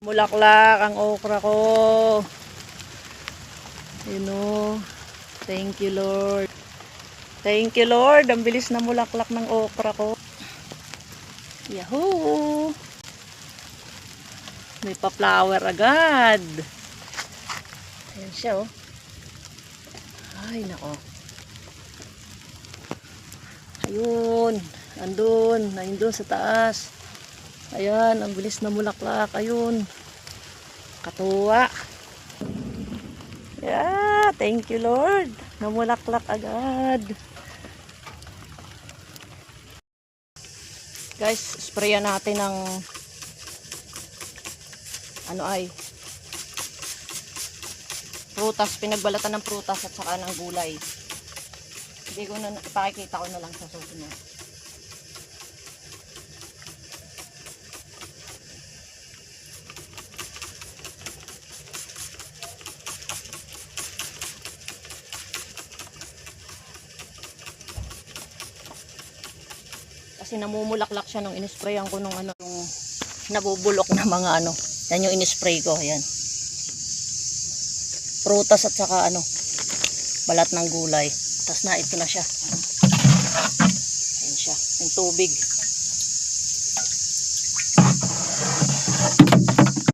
Mulaklak ang okra ko. Thank you Lord. Thank you Lord. Ang bilis na mulaklak ng okra ko. Yahoo! May pa-flower agad. Ayan siya oh. Ay nako. Ayun. Nandun sa taas. Ayan, ang bilis na mulaklak. Ayun. Katuwa. Yeah, thank you Lord. Namulaklak agad. Guys, sprayan natin ng prutas, pinagbalatan ng prutas at saka ng gulay. Hindi ko na ipakikita ko na lang sa susunod. Kasi namumulaklak siya nung inisprayan ko nung yung nabubulok na mga Yan yung inispray ko, ayan. Prutas at saka balat ng gulay. Tapos na ito na siya. Ayan siya, yung tubig.